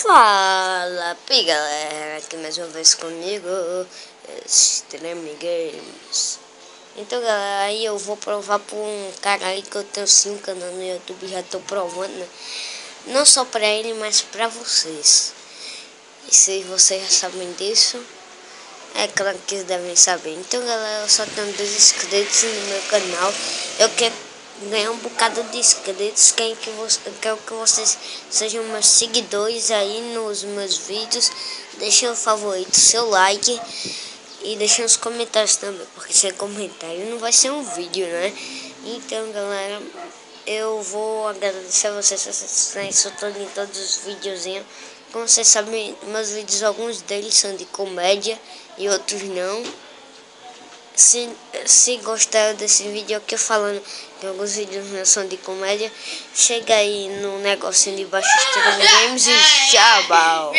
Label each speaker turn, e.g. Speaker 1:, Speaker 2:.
Speaker 1: Fala, pi galera, aqui mais uma vez comigo, Extreme Games. Então galera, aí eu vou provar pra um cara aí que eu tenho 5 canais no YouTube, já tô provando, né? Não só pra ele, mas pra vocês. E se vocês já sabem disso, é claro que eles devem saber. Então galera, eu só tenho 2 inscritos no meu canal. Eu quero ganhar um bocado de inscritos. Quero que vocês sejam meus seguidores aí nos meus vídeos. Deixem o favorito, seu like e deixem os comentários também, porque sem comentário não vai ser um vídeo, né? Então galera, eu vou agradecer a vocês por estarem soltando em todos os videozinhos. Como vocês sabem, meus vídeos, alguns deles são de comédia e outros não. Se gostaram desse vídeo aqui falando que alguns vídeos meus são de comédia, chega aí no negocinho de baixo Extreme Games e tchau!